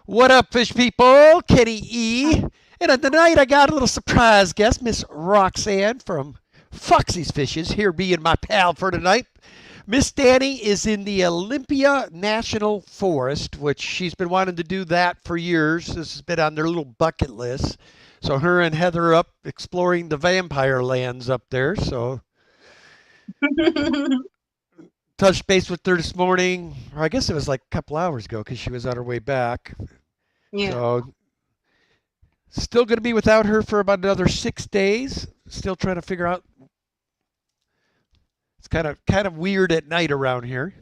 What up, fish people? Kenny E. And tonight I got a little surprise guest, Miss Roxanne from Foxies Fishes, here being my pal for tonight. Miss Danny is in the Olympia National Forest, which she's been wanting to do that for years. This has been on their little bucket list. So her and Heather are up exploring the vampire lands up there. So touched base with her this morning, or I guess it was like a couple hours ago because she was on her way back. Yeah. So still going to be without her for about another 6 days. Still trying to figure out. It's kind of weird at night around here.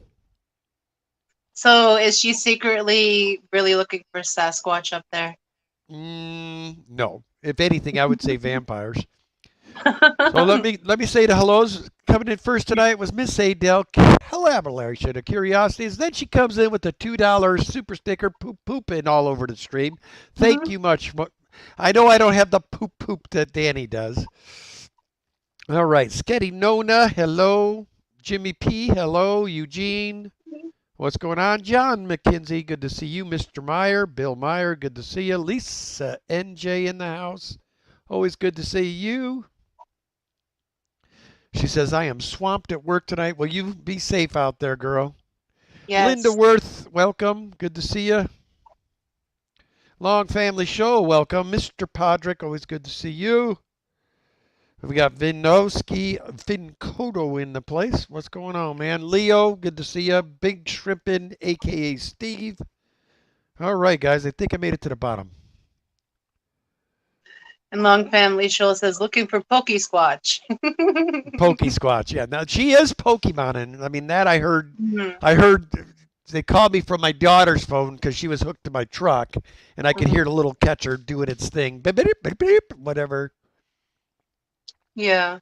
So is she secretly really looking for Sasquatch up there? No. If anything, I would say vampires. So let me say the hellos. Coming in first tonight was Miss Adele, collaboration of curiosities. Then she comes in with the $2 super sticker, poop pooping all over the stream. Thank Mhm. you much. I know I don't have the poop poop that Danny does. All right, Sketty Nona, hello. Jimmy P, hello. Eugene, what's going on? John McKenzie, good to see you. Mr. Meyer, Bill Meyer, good to see you. Lisa NJ in the house, always good to see you. She says, I am swamped at work tonight. Will you be safe out there, girl? Linda Yes. Worth, welcome. Good to see you. Long Family Show, welcome. Mr. Podrick, always good to see you. We got Vinkoto in the place. What's going on, man? Leo, good to see you. Big Shrimpin, a.k.a. Steve. All right, guys, I think I made it to the bottom. And Long Family Show says looking for Pokey Squatch. Pokey Squatch, yeah. Now, she is Pokemon, and I mean, that I heard. Mhm. I heard they called me from my daughter's phone because she was hooked to my truck, and I could Mhm. hear the little catcher doing its thing. Beep, beep, beep, beep, whatever. Yeah.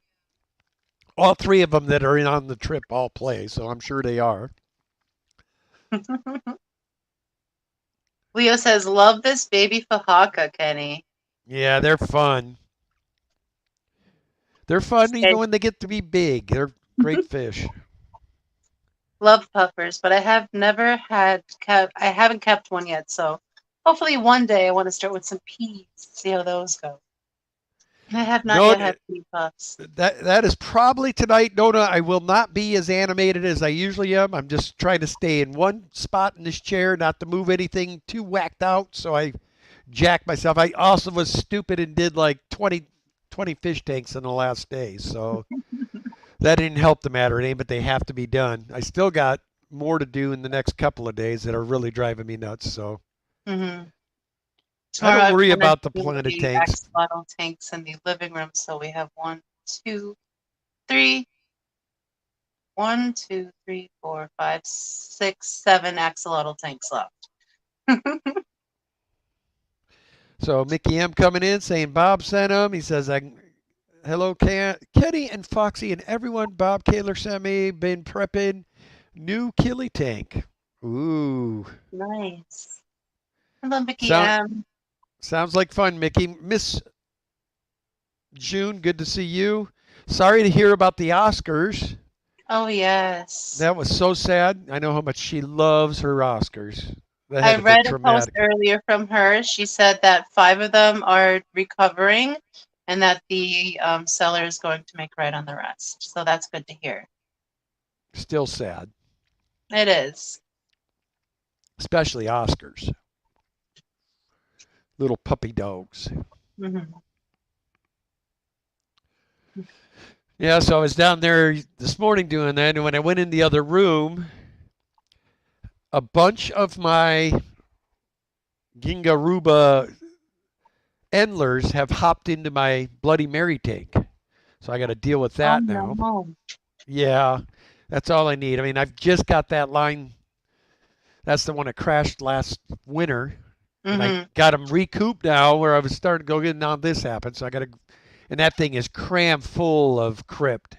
All three of them that are in on the trip all play, so I'm sure they are. Leo says love this baby Fahaka, Kenny. Yeah, they're fun. They're fun even when they get to be big. They're great fish. Love puffers, but I haven't kept one yet, so hopefully one day I want to start with some peas, see how those go. I have not No, yet had pea puffs. that is probably tonight. Nona, I will not be as animated as I usually am. I'm just trying to stay in one spot in this chair, not to move anything too whacked out. So I jacked myself. I also was stupid and did like 20 fish tanks in the last day. So that didn't help the matter any, but they have to be done. I still got more to do in the next couple of days that are really driving me nuts. So Hmm. I Tomorrow don't I'm worry gonna about the do planted the tanks. axolotl tanks in the living room, so we have two, three, one, two, three, four, five, six, seven axolotl tanks left. So Mickey M coming in saying Bob sent him. He says, hello, Kenny and Foxy and everyone. Bob Kaler sent me. Been prepping new killie tank. Ooh. Nice. Hello, Mickey Sound, M. sounds like fun, Mickey. Miss June, good to see you. Sorry to hear about the Oscars. Oh, yes. That was so sad. I know how much she loves her Oscars. That had I to have been read a post traumatic. earlier from her. She said that five of them are recovering and that the seller is going to make right on the rest. So that's good to hear. Still sad, It is. especially Oscars. Little puppy dogs. Mm-hmm. Yeah, so I was down there this morning doing that, and when I went in the other room, a bunch of my Gingaruba endlers have hopped into my Bloody Mary tank. So I got to deal with Oh, that now. no. Yeah, that's all I need. I mean, I've just got that line. That's the one that crashed last winter, and I Mm-hmm. got them recouped now. Where I was starting to go get now this happened, so I got to, and that thing is crammed full of crypt.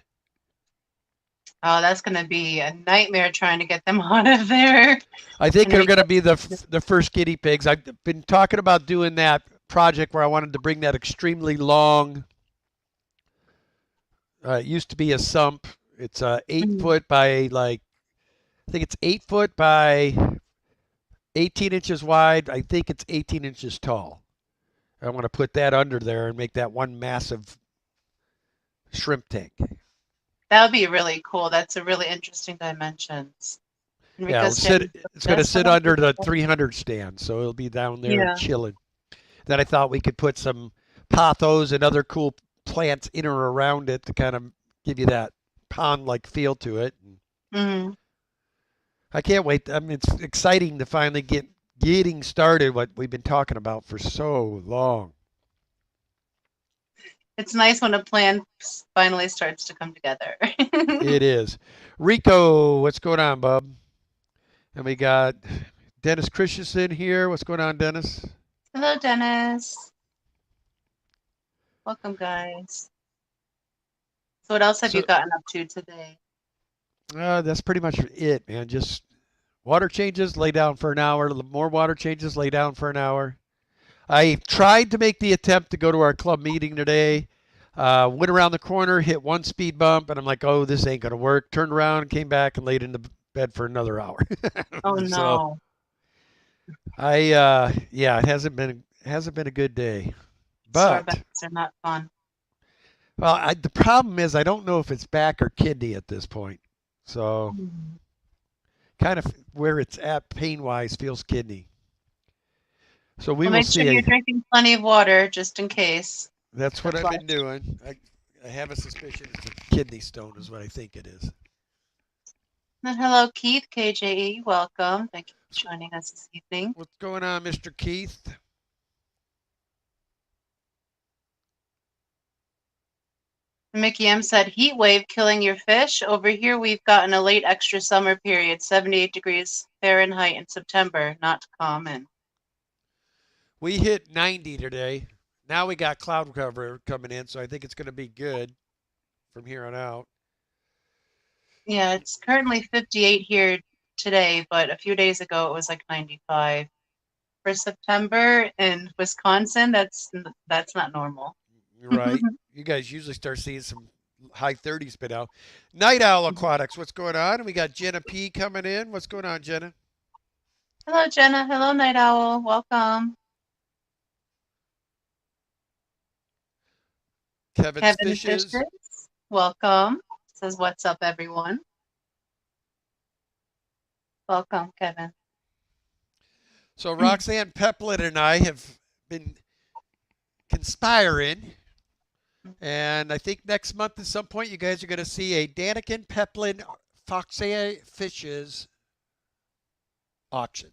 Oh, that's going to be a nightmare trying to get them out of there. I think And they're we going to be get the first guinea pigs. I've been talking about doing that project where I wanted to bring that extremely long. It used to be a sump. It's 8 foot by like I think it's 8 foot by 18 inches wide. I think it's 18 inches tall. I want to put that under there and make that one massive shrimp tank. That would be really cool. That's a really interesting dimensions. Yeah, Enrico's saying it's going to just sit about under the 300 stand, so it'll be down there yeah. chilling. Then I thought we could put some pothos and other cool plants in or around it to kind of give you that pond-like feel to it. Mm-hmm. I can't wait. I mean, it's exciting to finally getting started. What we've been talking about for so long. It's nice when a plan finally starts to come together. It is. Rico, what's going on, bub? And we got Dennis Christensen here. What's going on, Dennis? Hello, Dennis. Welcome, guys. So what else have you So gotten up to today? that's pretty much it, man. Just water changes, lay down for an hour. More water changes, lay down for an hour. I tried to make the attempt to go to our club meeting today. Went around the corner, hit one speed bump, and I'm like, oh, this ain't going to work. Turned around and came back and laid in the bed for another hour. Oh So no. yeah, it hasn't been a good day. Sore But backs are not fun. well, the problem is I don't know if it's back or kidney at this point. So Mhm. kind of where it's at pain wise feels kidney. So we Well, will make sure see. you're drinking plenty of water just in case. That's what That's I've why. been doing. I have a suspicion it's a kidney stone, is what I think it is. And hello, Keith, KJE. Welcome. Thank you for So joining us this evening. what's going on, Mr. Keith? Mickey M said, heat wave killing your fish. Over here, we've gotten a late extra summer period, 78 degrees Fahrenheit in September. Not common. We hit 90 today. Now we got cloud cover coming in, so I think it's going to be good from here on out. Yeah, it's currently 58 here today, but a few days ago it was like 95. For September in Wisconsin, that's not normal. Right. You guys usually start seeing some high 30s by now. Night Owl Aquatics, what's going on? And we got Jenna P coming in. What's going on, Jenna? Hello, Jenna. Hello, Night Owl. Welcome. Kevin's Kevin Fishes. Fishes. Welcome. Says, what's up, everyone? Welcome, Kevin. So Roxanne Peplin and I have been conspiring, and I think next month at some point you guys are going to see a Daniken Peplin Foxies Fishes auction.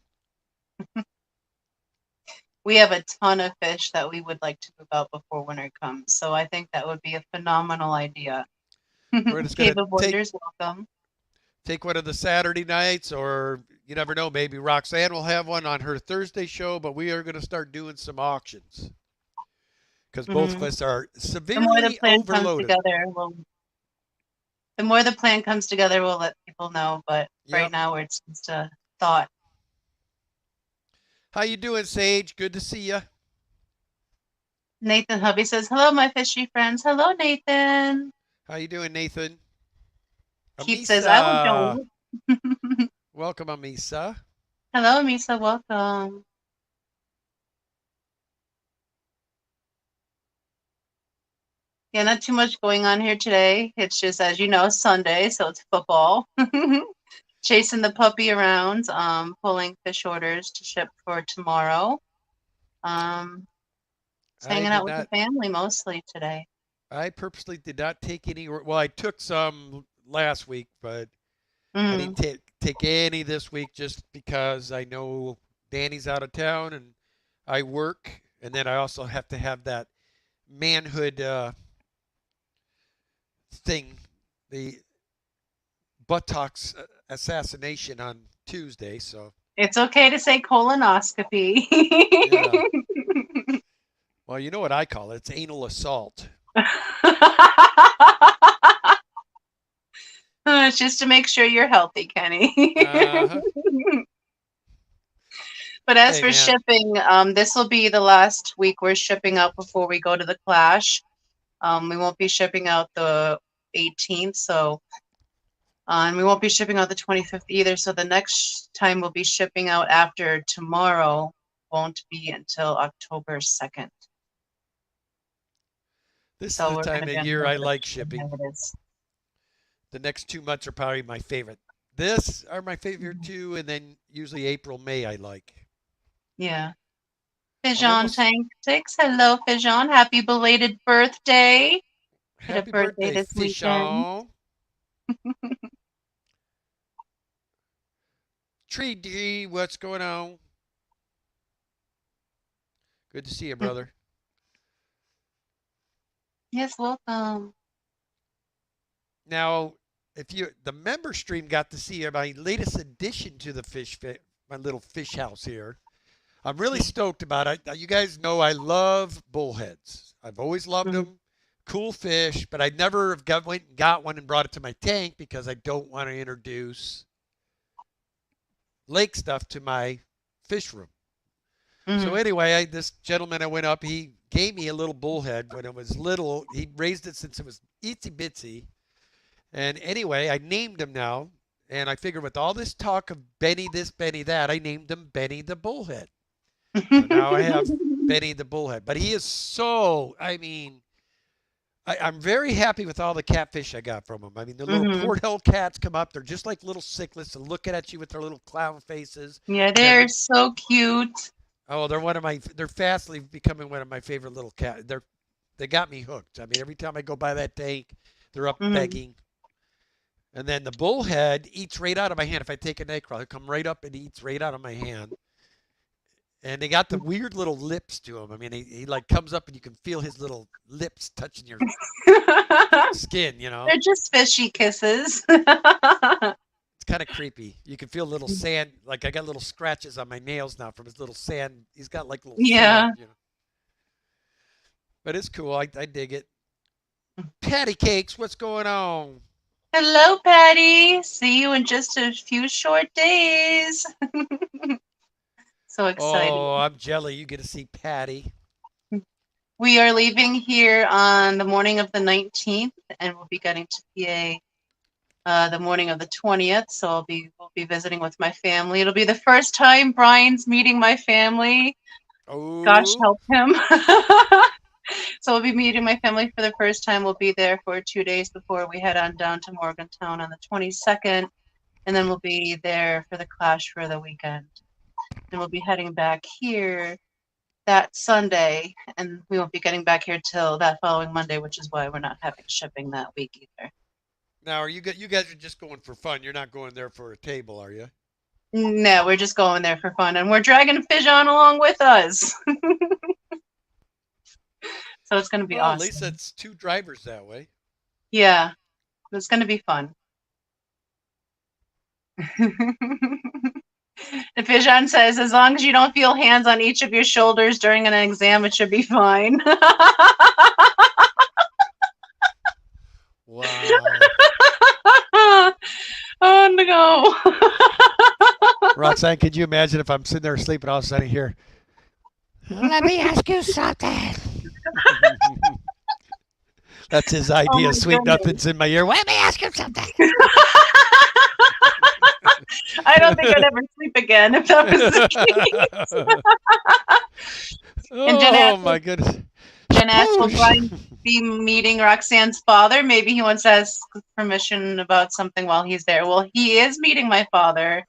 We have a ton of fish that we would like to move out before winter comes, so I think that would be a phenomenal idea. We're just going Cave to of Wonders, welcome. take one of the Saturday nights, or you never know, maybe Roxanne will have one on her Thursday show, but we are going to start doing some auctions because both of Mhm. us are The more the severely plan comes overloaded. together, we'll let people know. But right Yep. now, it's just a thought. How you doing, Sage? Good to see you. Nathan Hubby says, "Hello, my fishy friends." Hello, Nathan. How you doing, Nathan? Keith says, "I would Amisa. go." Welcome, Amisa. Hello, Misa. Welcome. Yeah, not too much going on here today. It's just, as you know, Sunday, so it's football. Chasing the puppy around, pulling fish orders to ship for tomorrow. Just I hanging did out with the not. family mostly today. I purposely did not take any. Well, I took some last week, but I didn't Mm, take any this week just because I know Danny's out of town and I work, and then I also have to have that manhood thing, the buttocks assassination on Tuesday. So it's okay to say colonoscopy. yeah. Well, you know what I call it? It's anal assault. It's just to make sure you're healthy, Kenny. Uh-huh. But as Hey, for man. shipping, this will be the last week we're shipping out before we go to the Clash. We won't be shipping out the 18th, so And we won't be shipping out the 25th either. So the next time we'll be shipping out after tomorrow won't be until October 2nd. This is So the we're going time to of be on a year little I bit of like shipping shipping. notice. The next 2 months are probably my favorite. This are my favorite two, and then usually April, May I like. Yeah. I'm Fijon almost Tank 6. Hello, Fijon. Happy belated birthday. Had a happy birthday birthday, this weekend. Fishon. Tree D, what's going on? Good to see you, brother. Yes, welcome. Now, if you the member stream got to see my latest addition to the my little fish house here. I'm really stoked about it. You guys know I love bullheads. I've always loved Mhm. them. Cool fish, but I never have went and got one and brought it to my tank because I don't want to introduce lake stuff to my fish room. So Mhm. anyway, this gentleman I went up, he gave me a little bullhead when it was little. He raised it since it was itsy bitsy. And anyway, I named him now. And I figured with all this talk of Benny this, Benny that, I named him Benny the Bullhead. So now I have Benny the Bullhead. But he is so, I mean, I'm very happy with all the catfish I got from him. I mean, the little Mhm. port-held cats come up. They're just like little cichlids looking at you with their little clown faces. Yeah, And then they're so cute. oh, they're fastly becoming one of my favorite little cats. They got me hooked. I mean, every time I go by that tank, they're up Mhm. begging. And then the bullhead eats right out of my hand. If I take a night crawl, he'll come right up and eats right out of my hand. And they got the weird little lips to him. I mean, he like comes up and you can feel his little lips touching your skin, you know? They're just fishy kisses. It's kind of creepy. You can feel little sand. Like I got little scratches on my nails now from his little sand. He's got like little Yeah. sand, you know? But it's cool. I dig it. Patty cakes, what's going on? Hello, Patty. See you in just a few short days. So excited. Oh, I'm jelly. You get to see Patty. We are leaving here on the morning of the 19th, and we'll be getting to PA the morning of the 20th. So we'll be visiting with my family. It'll be the first time Brian's meeting my family. Gosh, Oh, help him. So we'll be meeting my family for the first time. We'll be there for 2 days before we head on down to Morgantown on the 22nd, and then we'll be there for the clash for the weekend. And we'll be heading back here that Sunday, and we won't be getting back here till that following Monday, which is why we're not having shipping that week either. now are you guys are just going for fun? You're not going there for a table, are you? No, we're just going there for fun, and we're dragging Fijon along with us. So it's going to be Well, at least awesome. it's two drivers that way. Yeah, it's going to be fun. The Fijon says, as long as you don't feel hands on each of your shoulders during an exam, it should be fine. Wow. Oh no. Roxanne, could you imagine if I'm sitting there sleeping all of a sudden here? Let me ask you something. That's his Oh idea. my Sweet goodness. nothings in my ear. Let me ask you something. I don't think I'd ever sleep again if that was the case. And Oh my goodness. Jen asked, will Spoosh. Brian be meeting Roxanne's father? Maybe he wants to ask permission about something while he's there. Well, he is meeting my father,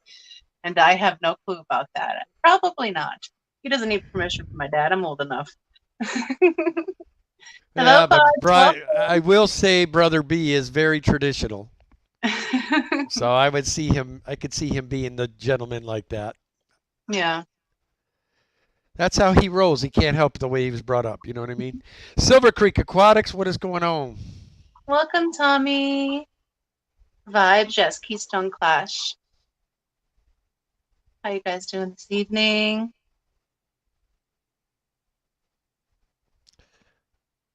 and I have no clue about that. Probably not. He doesn't need permission from my dad. I'm old enough. Hello, Yeah, but Pod. I will say Brother B is very traditional. So I would see him I could see him being the gentleman like that. Yeah. That's how he rolls. He can't help the way he was brought up, you know what I mean? Silver Creek Aquatics, what is going on? Welcome, Tommy. Vibes, yes, Keystone Clash. How you guys doing this evening?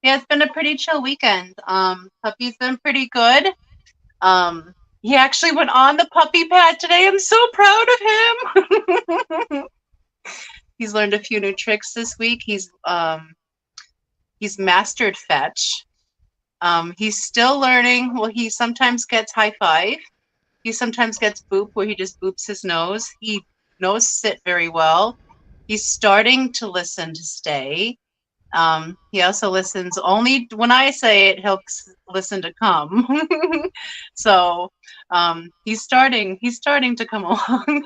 Yeah, it's been a pretty chill weekend. Puppy's been pretty good. He actually went on the puppy pad today. I'm so proud of him. He's learned a few new tricks this week. He's mastered fetch. He's still learning. Well, he sometimes gets high five. He sometimes gets boop where he just boops his nose. He knows sit very well. He's starting to listen to stay. He also listens only when I say it. He'll listen to come. So he's starting. He's starting to come along.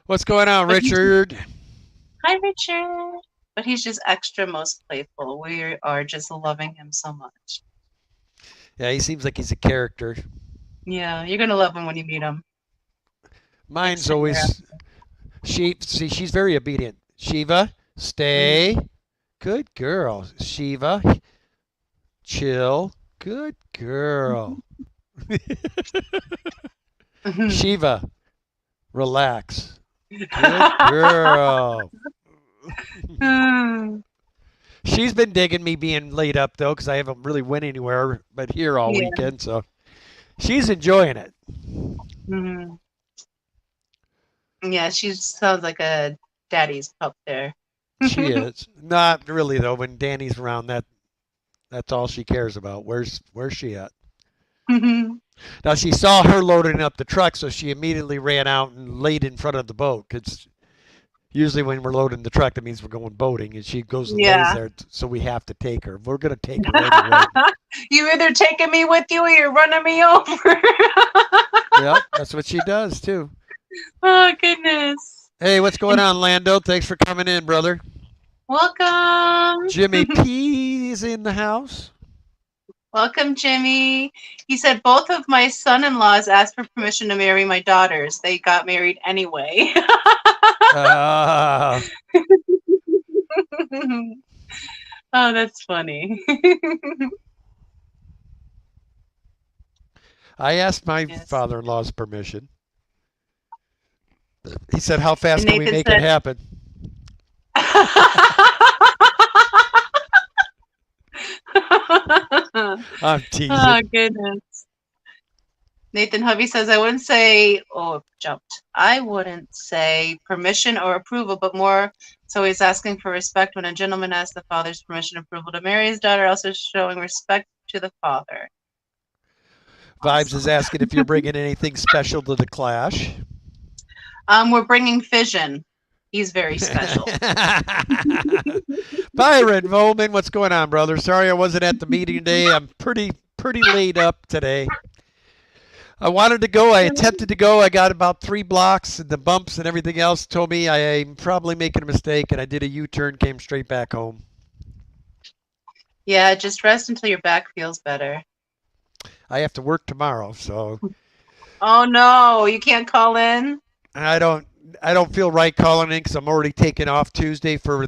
What's going on, But Richard? hi, Richard. But he's just extra most playful. We are just loving him so much. Yeah, he seems like he's a character. Yeah, you're gonna love him when you meet him Mine's next year. always she's very obedient. Shiva, Mm. stay. Good girl. Shiva, chill. Good girl. Shiva, relax. Good girl. She's been digging me being laid up though, because I haven't really went anywhere but here all Yeah. weekend. So she's enjoying it. Mhm. Yeah, she sounds like a daddy's pup there. She is not really though. When Danny's around, that's all she cares about. Where's she at? Now she saw her loading up the truck, so she immediately ran out and laid in front of the boat. Because usually when we're loading the truck, that means we're going boating, and she goes and lays Yeah. there. So we have to take her. We're gonna take her anyway. You either taking me with you or you're running me over. Yep, that's what she does too. Oh, goodness. Hey, what's going And on, Lando? Thanks for coming in, brother. welcome. Jimmy P is in the house. Welcome, Jimmy. He said both of my son-in-laws asked for permission to marry my daughters. They got married anyway. Uh, Oh, that's funny. I asked my Yes. father-in-law's permission. He said, "How And fast can we Nathan make it said, happen?" I'm oh, teasing. goodness. Nathan Hovey says, I wouldn't say, oh, jumped. I wouldn't say permission or approval, but more so he's asking for respect when a gentleman asks the father's permission and approval to marry his daughter, also showing respect to the father. Vibes is Awesome. asking if you're bringing anything special to the clash. We're bringing Fission. He's very special. Byron Volman, what's going on, brother? Sorry I wasn't at the meeting today. I'm pretty laid up today. I wanted to go. I attempted to go. I got about 3 blocks, and the bumps and everything else told me I'm probably making a mistake, and I did a U-turn, came straight back home. Yeah, just rest until your back feels better. I have to work tomorrow, so Oh no, you can't call in? I don't I don't feel right calling in because I'm already taking off Tuesday for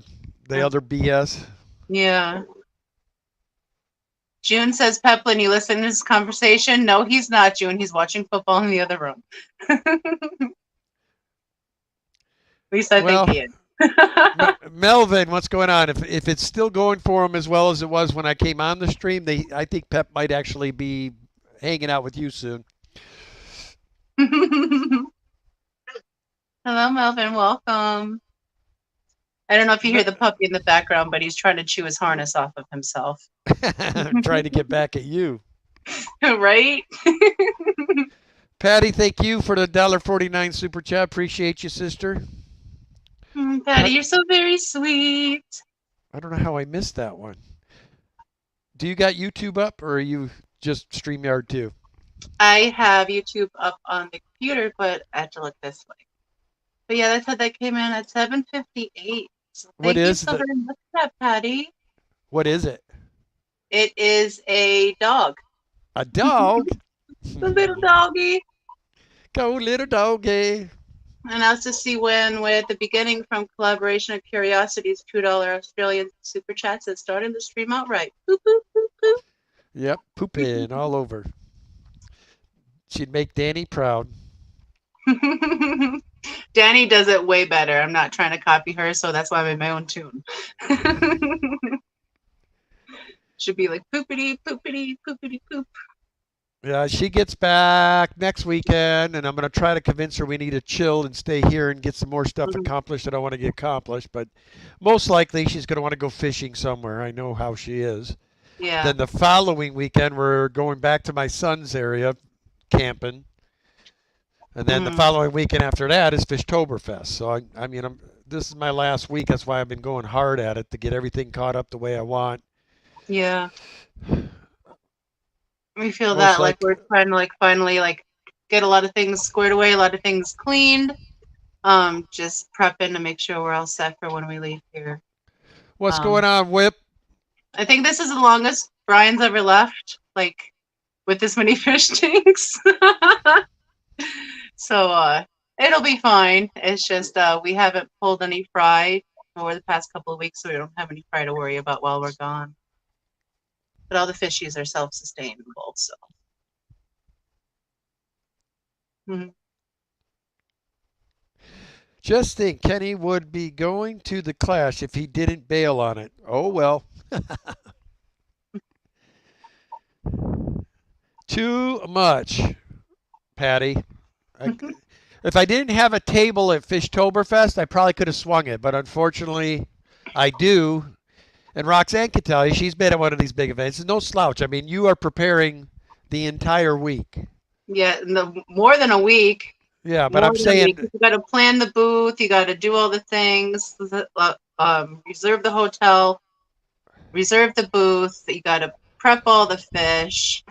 the other BS. Yeah. June says, Peplin, you listen to this conversation? No, he's not, June. He's watching football in the other room. At least I think Well, he is. Melvin, what's going on? If it's still going for him as well as it was when I came on the stream, I think Pep might actually be hanging out with you soon. Hello, Melvin. Welcome. I don't know if you hear the puppy in the background, but he's trying to chew his harness off of himself. Trying to get back at you. Right? Patty, thank you for the $1.49 super chat. Appreciate you, sister. Patty, you're so very sweet. I don't know how I missed that one. Do you got YouTube up or are you just StreamYard too? I have YouTube up on the computer, but I have to look this way. But yeah, that's how that came in at 7:58. So thank you so very much for that, Patty. What is it? It is a dog. A dog? A little doggy. Go little doggy. And also see when we're at the beginning from Collaboration of Curiosities, $2 Australian super chats that started the stream outright. Boop, boop, boop, boop. Yep, pooping all over. She'd make Danny proud. Danny does it way better. I'm not trying to copy her, so that's why I made my own tune. Should be like poopity, poopity, poopity, poop. Yeah, she gets back next weekend, and I'm going to try to convince her we need to chill and stay here and get some more stuff accomplished that I want to get accomplished. But most likely, she's going to want to go fishing somewhere. I know how she is. Yeah. Then the following weekend, we're going back to my son's area, camping. And then the Mm, following weekend after that is Fishtoberfest. So I mean, this is my last week. That's why I've been going hard at it to get everything caught up the way I want. yeah, we feel Most that like like, we're trying to like finally like get a lot of things squared away, a lot of things cleaned. Just prepping to make sure we're all set for when we leave here. what's going Um, on, Whip? I think this is the longest Brian's ever left, like with this many fish tanks. So it'll be fine. It's just we haven't pulled any fry over the past couple of weeks, so we don't have any fry to worry about while we're gone. But all the fishies are self-sustainable, so. Mhm. Just think, Kenny would be going to the Clash if he didn't bail on it. Oh well. Too much, Patty. I, if I didn't have a table at Fishtoberfest, I probably could have swung it, but unfortunately, I do. And Roxanne can tell you, she's been at one of these big events. It's no slouch. I mean, you are preparing the entire week. Yeah, more than a week. Yeah, but More I'm than a week. saying, You got to plan the booth. You got to do all the things. Reserve the hotel. Reserve the booth. You got to prep all the fish.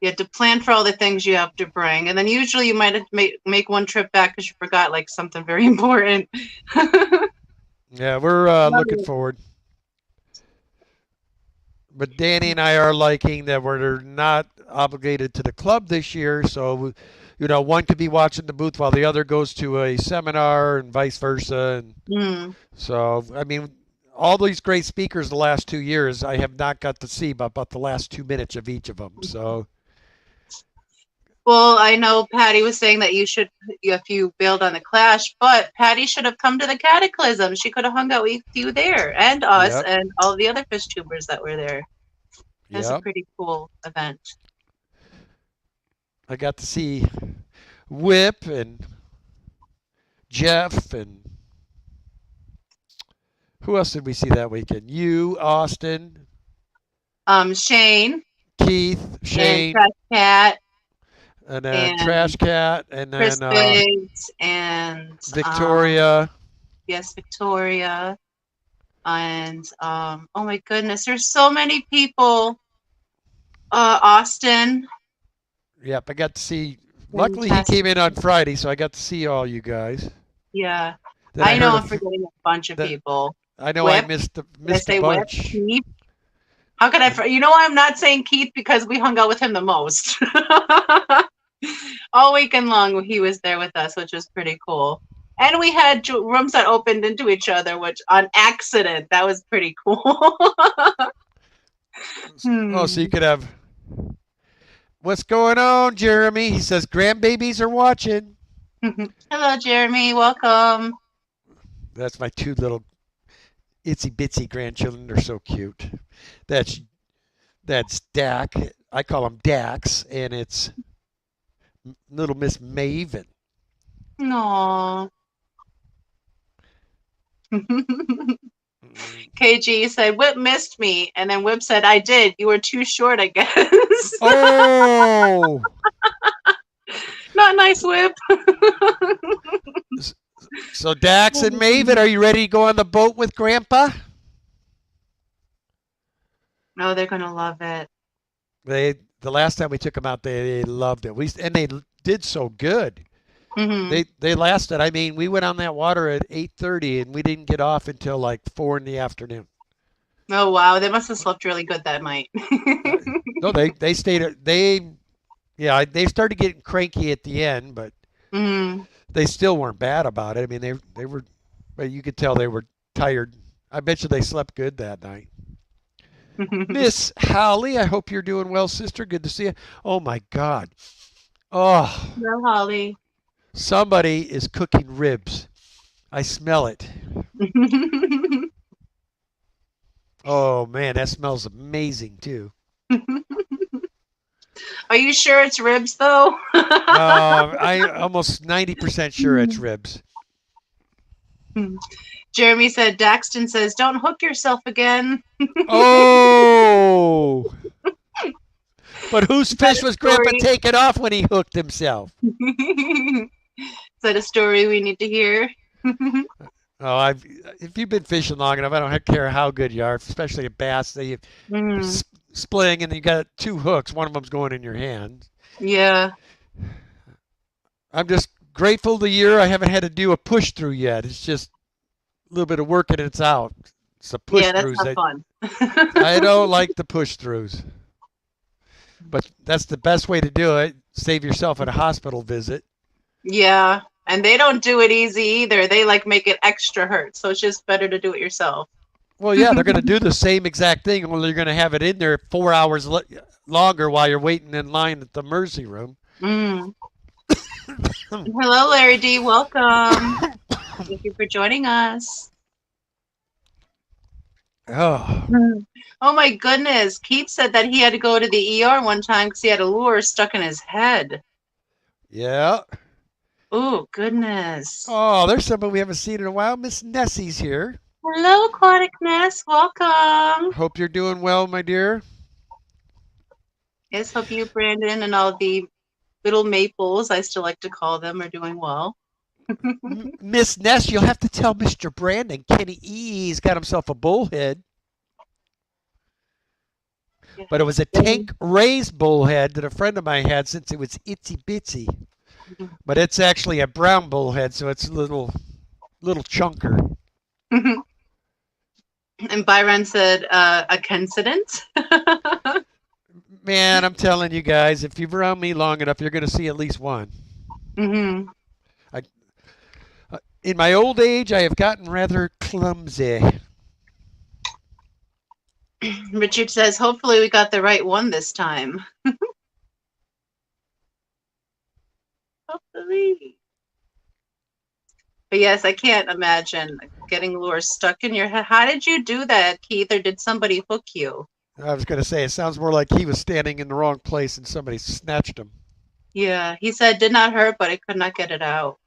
You have to plan for all the things you have to bring, and then usually you might have to make one trip back because you forgot like something very important. yeah, we're looking forward. But Danny and I are liking that we're not obligated to the club this year, so one could be watching the booth while the other goes to a seminar and vice versa. And Mm. so, I mean, all these great speakers the last 2 years, I have not got to see but about the last 2 minutes of each of them. So, Well, I know Patty was saying that you should, if you bailed on the Clash, but Patty should have come to the Cataclysm. She could have hung out with you there and us yep, and all the other fish tubers that were there. It was a yep. pretty cool event. I got to see Whip and Jeff and who else did we see that weekend? You, Austin, Shane Keith, and Shane, Trash Cat and then and Trash Cat, and Chris then Biggs and Victoria. yes, Victoria. And oh my goodness, there's so many people. Austin. Yep, I got to see. Luckily, he Fantastic. came in on Friday, so I got to see all you guys. Yeah. Then I I know heard I'm forgetting a bunch of that. people. I know I Whip. missed a, Did I missed a say Whip? bunch. Keith? How could I? You know, I'm not saying Keith because we hung out with him the most. All weekend long, he was there with us, which was pretty cool. And we had rooms that opened into each other, which on accident, that was pretty cool. Oh, so you Hmm. could have. What's going on, Jeremy? He says grandbabies are watching. Hello, Jeremy. Welcome. That's my two little itsy bitsy grandchildren. They're so cute. That's that's Dak. I call him Dax, and it's little Miss Maven. Aww. Mm. KG said, Whip missed me. And then Whip said, I did. You were too short, I guess. Oh, Not nice, Whip. so Dax and Maven, are you ready to go on the boat with Grandpa? Oh, they're going to love it. The last time we took them out, they loved it. And they did so good. Hmm. They lasted. I mean, we went on that water at 8:30 and we didn't get off until like 4 in the afternoon. Oh, wow. They must have slept really good that night. Uh, no, they stayed. They started getting cranky at the end, but Hmm. they still weren't bad about it. I mean, they were, but you could tell they were tired. I bet you they slept good that night. Miss Holly, I hope you're doing well, sister. Good to see you. Oh my God. Oh, No, Holly. somebody is cooking ribs. I smell it. Oh man, that smells amazing too. Are you sure it's ribs, though? I almost 90% sure it's ribs. Jeremy said, Daxton says, don't hook yourself again. Oh, But whose Is that fish a was Grandpa story? taking off when he hooked himself? Is that a story we need to hear? Oh, if you've been fishing long enough, I don't care how good you are, especially a bass. They Mm, spling and you got two hooks. One of them's going in your hand. yeah. I'm just grateful the year I haven't had to do a push through yet. It's just a little bit of work and it's out. It's the push Yeah, that's throughs not that fun. I don't like the push throughs, but that's the best way to do it. Save yourself a hospital visit. Yeah. And they don't do it easy either. They like make it extra hurt. So it's just better to do it yourself. Well, yeah, they're going to do the same exact thing, only you're going to have it in there 4 hours longer while you're waiting in line at the emergency room. Mm. Hello, Larry D. Welcome. Thank you for joining us. Oh, Oh my goodness. Keith said that he had to go to the ER one time because he had a lure stuck in his head. yeah. Oh, goodness. Oh, there's somebody we haven't seen in a while. Miss Nessie's here. Hello, Aquaticness. Welcome. Hope you're doing well, my dear. Yes, hope you, Brandon, and all the little maples, I still like to call them, are doing well. Miss Ness, you'll have to tell Mr. Brandon. Kenny E's got himself a bullhead, but it was a tank raised bullhead that a friend of mine had since it was itsy bitsy. But it's actually a brown bullhead, so it's a little chunker. And Byron said, a coincidence? Man, I'm telling you guys, if you've around me long enough, you're going to see at least one. Mm-hmm. In my old age, I have gotten rather clumsy. Richard says, hopefully we got the right one this time. Hopefully. But yes, I can't imagine getting lures stuck in your head. How did you do that, Keith, or did somebody hook you? I was going to say, it sounds more like he was standing in the wrong place and somebody snatched him. Yeah, he said did not hurt, but I could not get it out.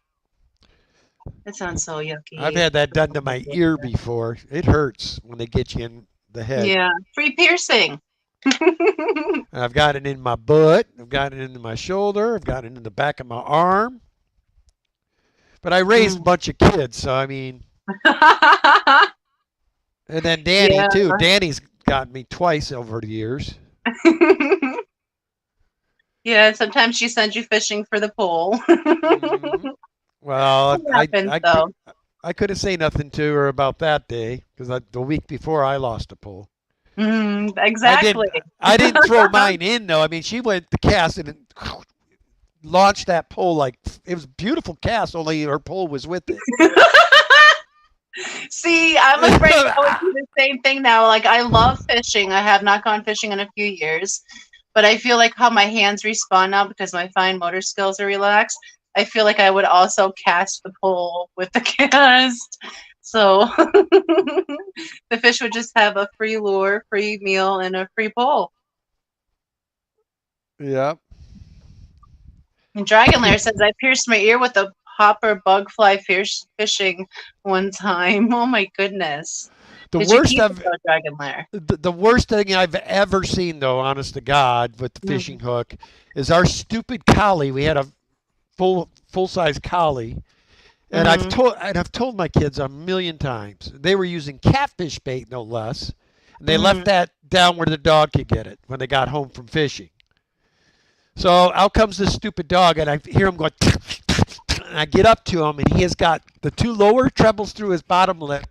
That sounds so yucky. I've had that done to my ear before. It hurts when they get you in the head. Yeah, free piercing. I've got it in my butt. I've got it in my shoulder. I've got it in the back of my arm. But I raised a bunch of kids, so I mean. And then Danny, Yeah. too. Danny's gotten me twice over the years. Yeah, sometimes she sends you fishing for the pole. Mhm. Well, happens, though. I couldn't say nothing to her about that day because the week before I lost a pole. Exactly. I didn't throw mine in though. I mean, she went to cast and launched that pole like it was a beautiful cast. Only her pole was with it. See, I'm afraid I would do the same thing now. Like, I love fishing. I have not gone fishing in a few years, but I feel like how my hands respond now because my fine motor skills are relaxed. I feel like I would also cast the pole with the cast. So the fish would just have a free lure, free meal, and a free pole. Yeah. And Dragon Lair says, I pierced my ear with a hopper bug fly fishing one time. Oh my goodness. The Did worst you keep of it though, Dragon Lair? the worst thing I've ever seen, though, honest to God, with the fishing hook, is our stupid collie. We had a full size collie, and I've told my kids a million times they were using catfish bait, no less, and they left that down where the dog could get it when they got home from fishing. So out comes this stupid dog, and I hear him going. And I get up to him, and he has got the two lower trebles through his bottom lip.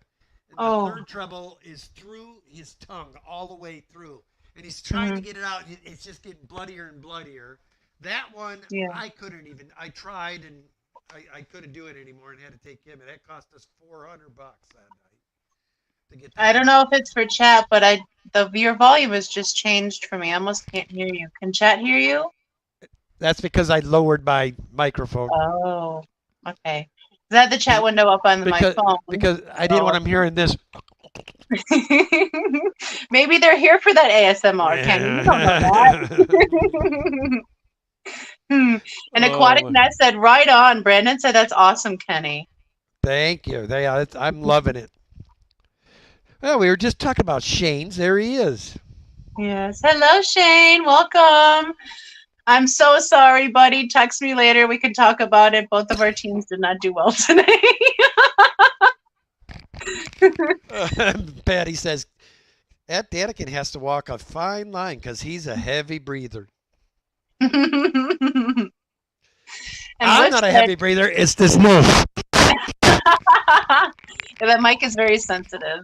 And the third treble is through his tongue, all the way through. And he's trying to get it out. It's just getting bloodier and bloodier. That one, I couldn't even. I tried, and I couldn't do it anymore and had to take him. And that cost us $400 that night to get that. I don't know if it's for chat, but your volume has just changed for me. I almost can't hear you. Can chat hear you? That's because I lowered my microphone. Oh, okay. Is that the chat window up on my phone? Because I didn't want them hearing this. Maybe they're here for that ASMR, Kenny. You don't know that. And Aquatic Net said, right on. Brandon said, that's awesome, Kenny. Thank you. I'm loving it. Well, we were just talking about Shane's. There he is. Yes. Hello, Shane. Welcome. I'm so sorry, buddy. Text me later. We can talk about it. Both of our teams did not do well today. Patty says, Ed Danikin has to walk a fine line because he's a heavy breather. And I'm Whip not a said, heavy breather. It's this nose. that mic is very sensitive.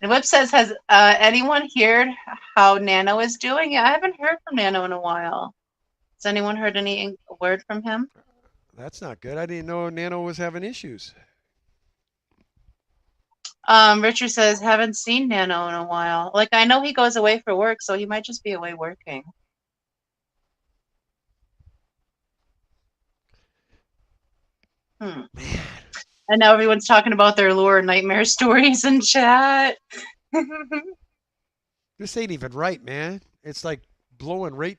And Whip says, has anyone heard how Nano is doing? Yeah, I haven't heard from Nano in a while. Has anyone heard any word from him? That's not good. I didn't know Nano was having issues. Richard says, haven't seen Nano in a while. Like, I know he goes away for work, so he might just be away working. Man, And now everyone's talking about their lore nightmare stories in chat. this ain't even right, man. It's like blowing right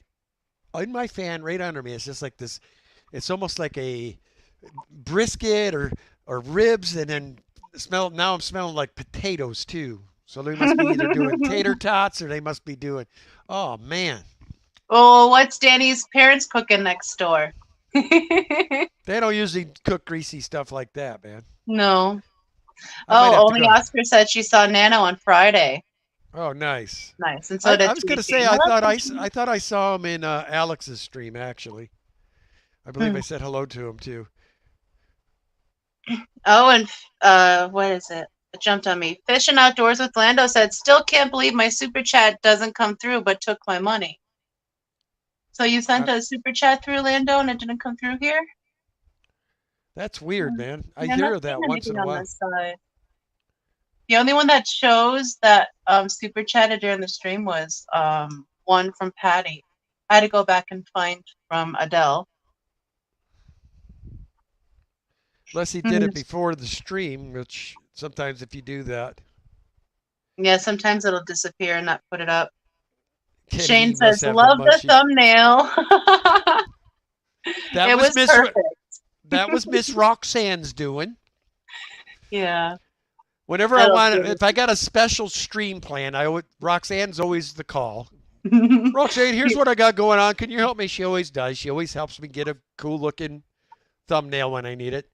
in my fan, right under me. It's just like this. It's almost like a brisket or ribs, and then smell. Now I'm smelling like potatoes too. So they must be either doing tater tots or they must be doing. Oh man, Oh, what's Danny's parents cooking next door? they don't usually cook greasy stuff like that, man. No. I might have Oh, to only go. Oscar said she saw Nano on Friday. Oh, nice. Nice. And so I, did I was gonna TJ. say Hello, TJ. I thought I saw him in Alex's stream actually. I believe I said hello to him too. Oh, and what is it? It jumped on me. Fishing Outdoors with Lando said, still can't believe my super chat doesn't come through, but took my money. So you sent Uh, a super chat through Lando and it didn't come through here? that's weird, man. I Yeah, I'm not hear seeing that once in anything a on while. this side. The only one that shows that super chatted during the stream was one from Patty. I had to go back and find from Adele. Unless he did it before the stream, which sometimes if you do that, Yeah, sometimes it'll disappear and not put it up. he Shane must says, have the love the munchies. thumbnail. That It was was Miss. perfect. That was Miss Roxanne's doing. Yeah, Whenever I that'll want, do if I got a special stream plan, I would. Roxanne's always the call. it. Roxanne, here's what I got going on. Can you help me? She always does. She always helps me get a cool looking thumbnail when I need it.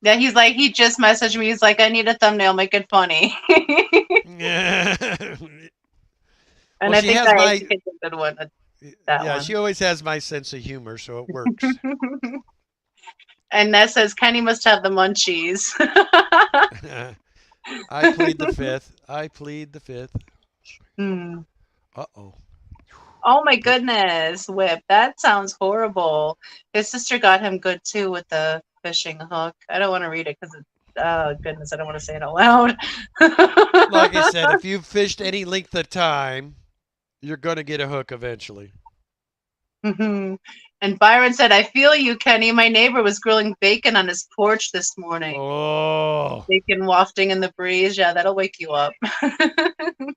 Yeah, he's like, he just messaged me. He's like, I need a thumbnail, make it funny. Yeah. And Well, I she think has that my. is a good one. That Yeah, one. she always has my sense of humor, so it works. And that says Kenny must have the munchies. I plead the fifth. I plead the fifth. Hmm. Uh-oh. Oh my goodness, Whip. That sounds horrible. His sister got him good too with the fishing hook. I don't want to read it because oh goodness, I don't want to say it out loud. Like I said, if you've fished any length of time, you're going to get a hook eventually. And Byron said, I feel you, Kenny. My neighbor was grilling bacon on his porch this morning. Oh. Bacon wafting in the breeze. Yeah, that'll wake you up.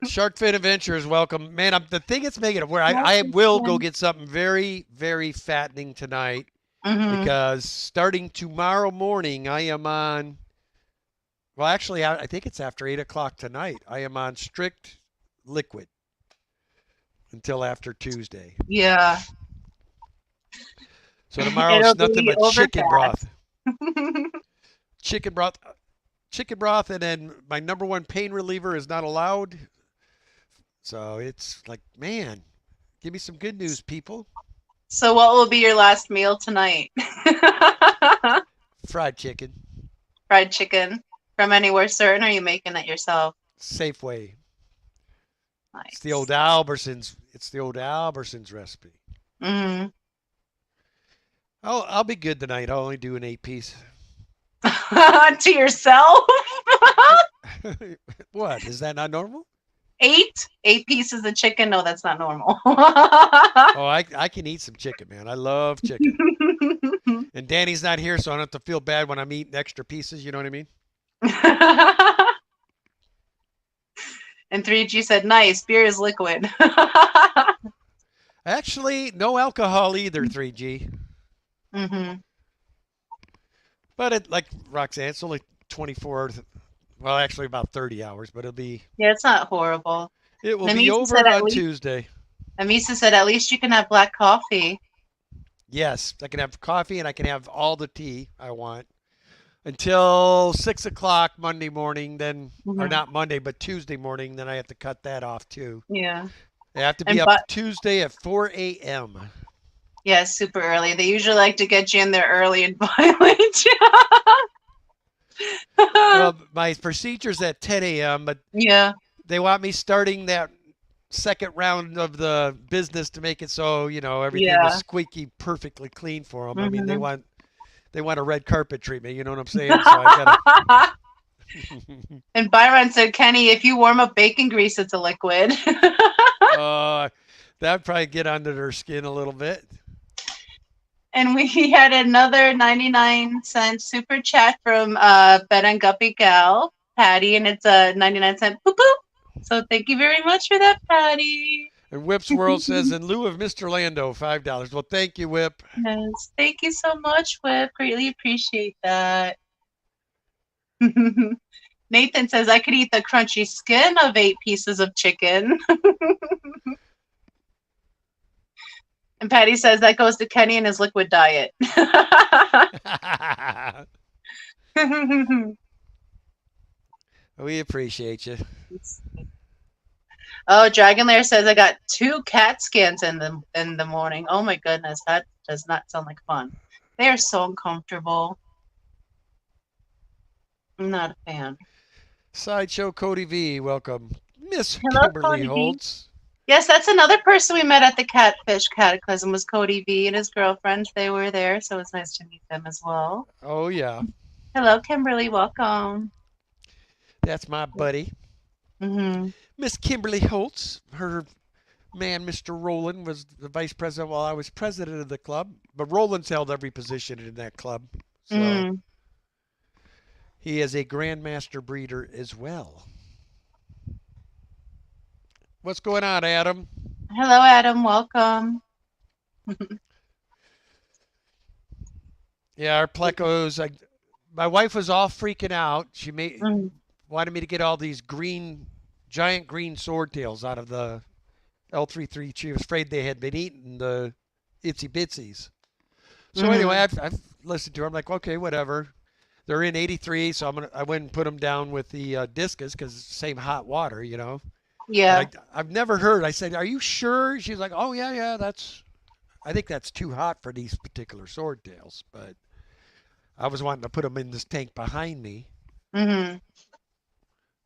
Shark Fin Adventures, welcome. Man, the thing that's making it where I will go get something very, very fattening tonight because starting tomorrow morning, I am on. Well, actually, I think it's after 8 o'clock tonight. I am on strict liquid until after Tuesday. Yeah. So tomorrow's nothing but chicken broth. Chicken broth, and then my number one pain reliever is not allowed. So it's like, man, give me some good news, people. So what will be your last meal tonight? Fried chicken. Fried chicken from anywhere certain, or are you making it yourself? Safeway. Nice. It's the old Albertsons. It's the old Albertsons recipe. Mm-hmm. I'll be good tonight. I'll only do an 8-piece. To yourself? What? Is that not normal? Eight pieces of chicken? No, that's not normal. Oh, I can eat some chicken, man. I love chicken. And Danny's not here, so I don't have to feel bad when I'm eating extra pieces. You know what I mean? And 3G said, nice, beer is liquid. Actually, no alcohol either, 3G. Mm-hmm. But like Roxanne, it's only 24, well, actually about 30 hours, but it'll be. Yeah, it's not horrible. It will be Namisa said over at on least. Tuesday. Namisa said at least you can have black coffee. Yes, I can have coffee and I can have all the tea I want until 6 o'clock Monday morning. Then, or Hmm. not Monday, but Tuesday morning. Then I have to cut that off too. Yeah. I have to be And up but Tuesday at 4 a.m. yeah, super early. They usually like to get you in there early and violate you. Well, my procedure's at 10 a.m., but Yeah. they want me starting that second round of the business to make it so everything was Yeah. squeaky perfectly clean for them. I mean, they Hmm. want they want a red carpet treatment. You know what I'm saying? So I've got to. And Byron said, Kenny, if you warm up bacon grease, it's a liquid. uh, that'd probably get under their skin a little bit. And we had another 99-cent super chat from Ben and Guppy Gal, Patty, and it's a 99-cent boop boop. So thank you very much for that, Patty. And Whip's World says, in lieu of Mr. Lando, $5. Well, thank you, Whip. Yes, thank you so much, Whip. Greatly appreciate that. Nathan says I could eat the crunchy skin of 8 pieces of chicken. And Patty says that goes to Kenny and his liquid diet. We appreciate you. Oh, Dragon Lair says I got 2 CAT scans in the morning. Oh my goodness, that does not sound like fun. They are so uncomfortable. I'm not a fan. Sideshow Cody V, welcome. Miss Hello, Kimberly Cody V. Holtz. Yes, that's another person we met at the Catfish Cataclysm was Cody V and his girlfriends. They were there, so it's nice to meet them as well. Oh, yeah. Hello, Kimberly. Welcome. That's my buddy. Mm-hmm. Miss Kimberly Holtz. Her man, Mr. Roland, was the vice president while I was president of the club. But Roland's held every position in that club. So Mm. he is a grandmaster breeder as well. What's going on, Adam? Hello, Adam. Welcome. Yeah, our plecos. My wife was all freaking out. She Mm. wanted me to get all these giant green swordtails out of the L33. She was afraid they had been eating the itsy bitsies. So anyway, Mm. I've listened to her. I'm like, okay, whatever. They're in 83, so I went and put them down with the discus because it's the same hot water, But Yeah. I've never heard. I said, "Are you sure?" She's like, "Oh yeah, yeah. I think that's too hot for these particular swordtails." But I was wanting to put them in this tank behind me, Mm-hmm.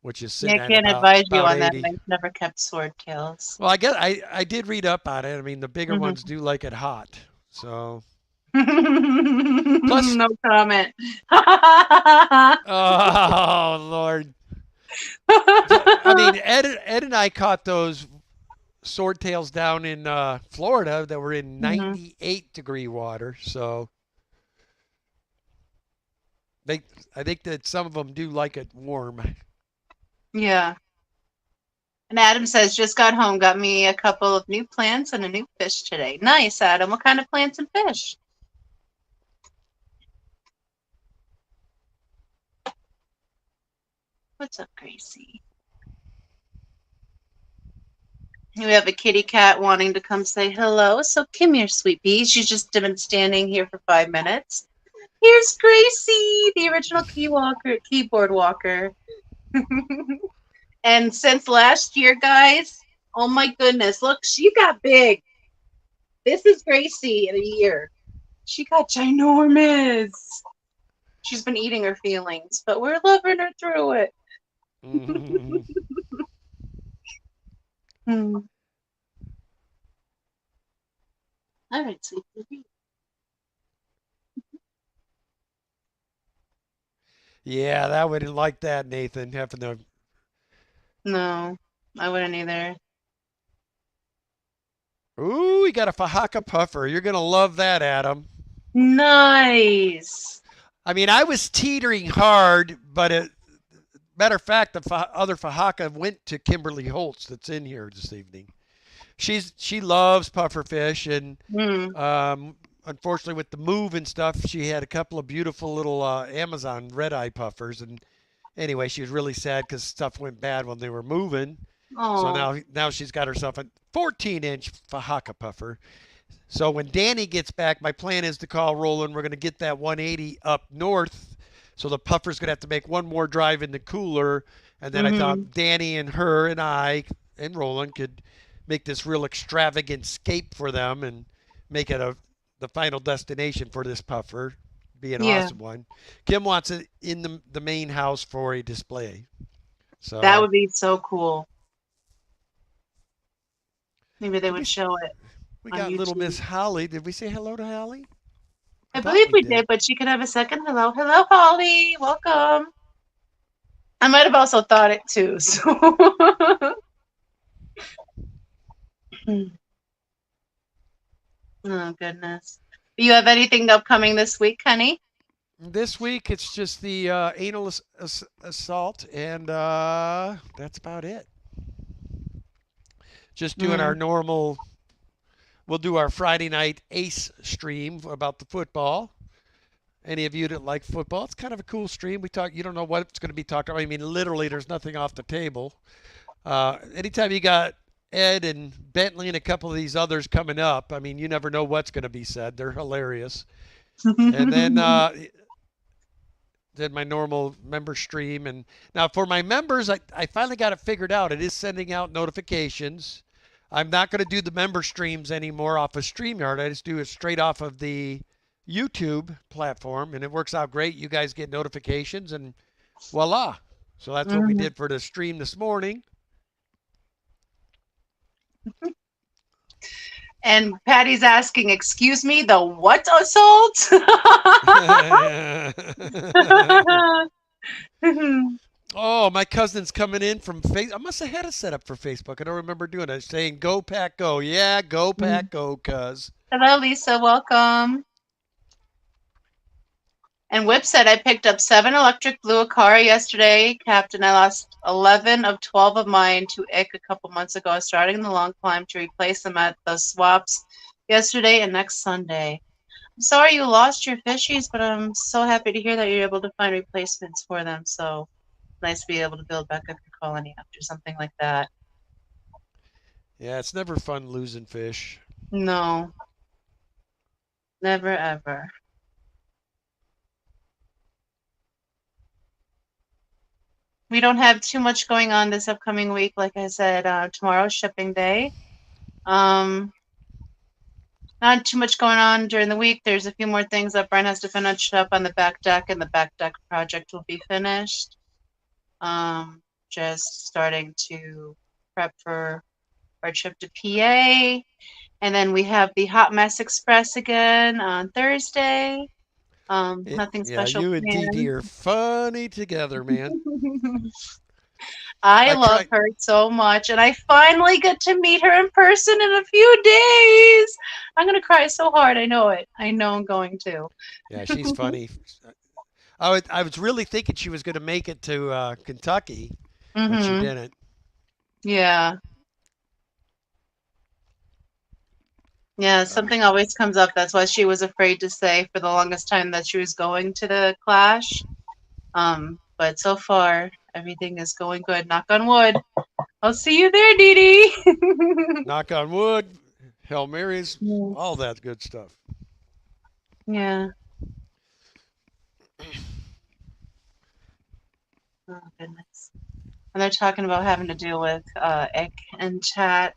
which is Yeah, sitting I at can't advise you about on that. 80. I've never kept swordtails. Well, I guess I did read up on it. I mean, the bigger ones Mm-hmm. do like it hot. So plus, No comment. oh Lord, I mean, Ed and I caught those swordtails down in Florida that were in Hmm. 98-degree water. So they, I think that some of them do like it warm. Yeah. And Adam says, just got home, got me a couple of new plants and a new fish today. Nice, Adam. What kind of plants and fish? What's up, Gracie? We have a kitty cat wanting to come say hello. So come here, sweet pea. She's just been standing here for 5 minutes. Here's Gracie, the original keyboard walker. And since last year, guys, oh my goodness, look, she got big. This is Gracie in a year. She got ginormous. She's been eating her feelings, but we're loving her through it. Mhm. Hmm. All right, sweet baby. Yeah, that wouldn't like that, Nathan. Having to. No, I wouldn't either. Ooh, we got a Fahaka puffer. You're gonna love that, Adam. Nice. I mean, I was teetering hard, but matter of fact, the other Fahaka went to Kimberly Holtz, that's in here this evening. She loves puffer fish, and Mm. unfortunately, with the move and stuff, she had a couple of beautiful little Amazon red eye puffers. And anyway, she was really sad because stuff went bad when they were moving. So Oh. now she's got herself a 14-inch Fiah puffer. So when Danny gets back, my plan is to call Roland. We're going to get that 180 up north. So the puffer's going to have to make one more drive in the cooler. And then I Mhm. thought Danny and her and I and Roland could make this real extravagant scape for them and make it the final destination for this puffer. Be an Yeah. awesome one. Kim wants it in the main house for a display. That So would be so cool. Maybe they did we would show it we on got little YouTube. Miss Holly? Did we say hello to Holly? I I thought believe we we did. did, but she can have a second. Hello, hello, Holly. Welcome. I might have also thought it too. So, oh goodness. Do you have anything upcoming this week, honey? This week it's just the anal assault, and that's about it. Just doing our Mm. normal. We'll do our Friday night Ace stream about the football. Any of you that like football, it's kind of a cool stream. We talk. You don't know what it's going to be talked about. I mean, literally, there's nothing off the table. Anytime you got Ed and Bentley and a couple of these others coming up, I mean, you never know what's going to be said. They're hilarious. And then did my normal member stream. And now for my members, I finally got it figured out. It is sending out notifications. I'm not going to do the member streams anymore off of StreamYard. I just do it straight off of the YouTube platform, and it works out great. You guys get notifications, and voila. So that's what we Mhm. did for the stream this morning. And Patty's asking, "Excuse me, the what assault?" Oh, my cousin's coming in from Facebook. I must have had it set up for Facebook. I don't remember doing it. Saying "Go Pack Go." Yeah, go Pack Go, cuz. Hello, Lisa. Welcome. And Whip said, I picked up 7 electric blue Akara yesterday, Captain. I lost 11 of 12 of mine to Ick a couple months ago. Starting the long climb to replace them at the swaps yesterday and next Sunday. I'm sorry you lost your fishies, but I'm so happy to hear that you're able to find replacements for them. So nice to be able to build back up your colony after something like that. Yeah, it's never fun losing fish. No, never ever. We don't have too much going on this upcoming week. Like I said, tomorrow's shipping day. Not too much going on during the week. There's a few more things that Brian has to finish up on the back deck, and the back deck project will be finished. Just starting to prep for our trip to PA. And then we have the Hot Mess Express again on Thursday. Nothing Yeah, special you and Dee Dee planned. are funny together, man. I I love tried. her so much, and I finally get to meet her in person in a few days. I'm gonna cry so hard. I know it. I know I'm going to. Yeah, she's funny. I was really thinking she was going to make it to Kentucky, but she Mm-hmm. didn't. Yeah. Yeah, something always comes up. That's why she was afraid to say for the longest time that she was going to the clash. But so far, everything is going good. Knock on wood. I'll see you there, Dee Dee. Knock on wood, Hail Marys, all Yes. that good stuff. Yeah. Oh, goodness. And they're talking about having to deal with Ick and chat.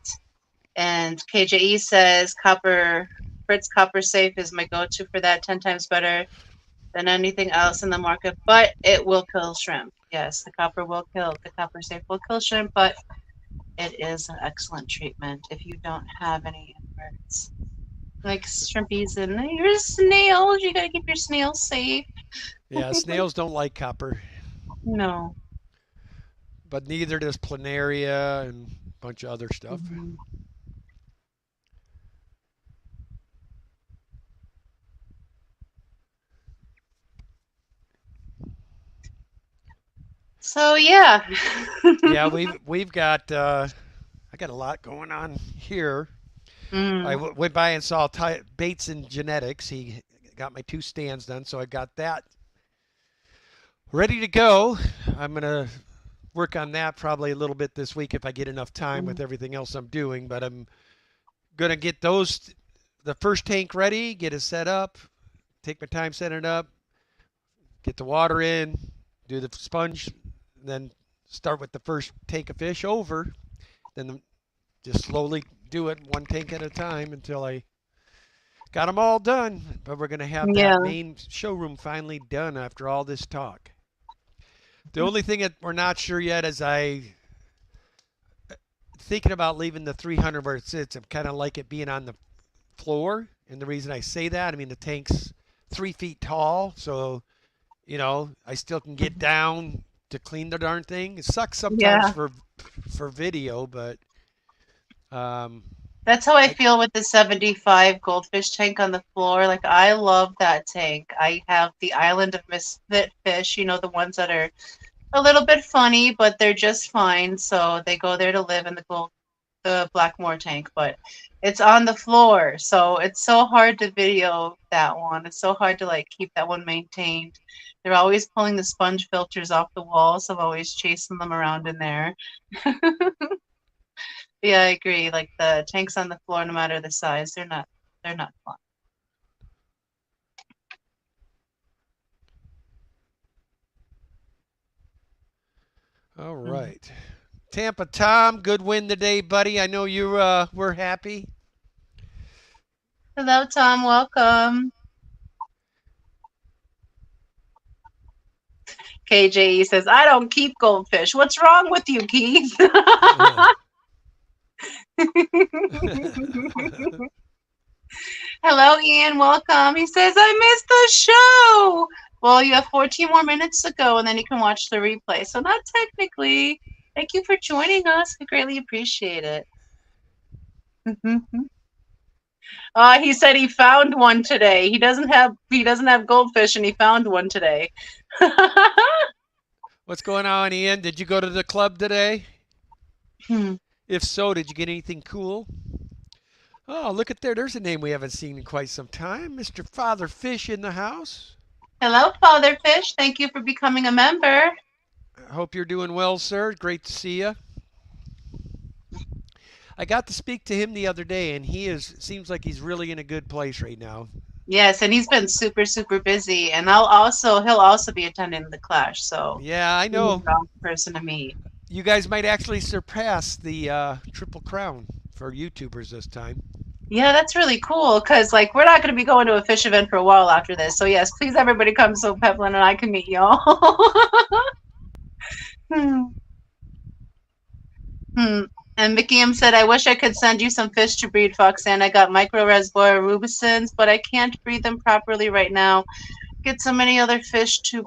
And KJE says Copper Fritz Copper Safe is my go-to for that. 10 times better than anything else in the market, but it will kill shrimp. Yes, the copper safe will kill shrimp, but it is an excellent treatment if you don't have any inverts. Like shrimpies and your snails, you gotta keep your snails safe. Yeah, snails don't like copper, No. but neither does planaria and a bunch of other stuff. Mhm. So yeah. Yeah, we've got I got a lot going on here. I Mm. went by and saw Bates and Genetics. He got my 2 stands done, so I got that ready to go. I'm gonna work on that probably a little bit this week if I get enough time Mhm. with everything else I'm doing. But I'm gonna get the first tank ready, get it set up, take my time setting it up, get the water in, do the sponge, then start with the first tank of fish over, then just slowly do it one tank at a time until I got them all done. But we're gonna have that Yeah. main showroom finally done after all this talk. The only thing that we're not sure yet is I thinking about leaving the 300 where it sits. I'm kind of like it being on the floor, and the reason I say that, I mean the tank's 3 feet tall, so I still can get Mhm. down to clean the darn thing. It sucks sometimes Yeah. for video, but um, That's how I I feel with the 75 goldfish tank on the floor. Like, I love that tank. I have the Island of Misfit Fish, the ones that are a little bit funny, but they're just fine. So they go there to live in the Blackmore tank, but it's on the floor. So it's so hard to video that one. It's so hard to like keep that one maintained. They're always pulling the sponge filters off the walls. So I'm always chasing them around in there. Yeah, I agree. Like the tanks on the floor, no matter the size, they're not fun. all Mhm. right. Tampa Tom, good win today, buddy. I know you were happy. Hello, Tom. Welcome. KJE says, I don't keep goldfish. What's wrong with you, Keith? Hello, Ian. Welcome. He says, I missed the show. Well, you have 14 more minutes to go, and then you can watch the replay. So, not technically. Thank you for joining us. We greatly appreciate it. He said he found one today. He doesn't have goldfish, and he found one today. What's going on, Ian? Did you go to the club today? Hmm. If so, did you get anything cool? Oh, look at there. There's a name we haven't seen in quite some time. Mr. Father Fish in the house. Hello, Father Fish. Thank you for becoming a member. I hope you're doing well, sir. Great to see you. I got to speak to him the other day, and he seems like he's really in a good place right now. Yes, and he's been super, super busy. And he'll also be attending the clash. So Yeah, I he's know. an awesome person to meet. You guys might actually surpass the Triple Crown for YouTubers this time. Yeah, that's really cool because like we're not going to be going to a fish event for a while after this. So yes, please everybody come so Pevlin and I can meet y'all. Hmm. Hmm. And Mickey M said, I wish I could send you some fish to breed, Foxanne. I got micro reservoir rubicins, but I can't breed them properly right now. Get so many other fish to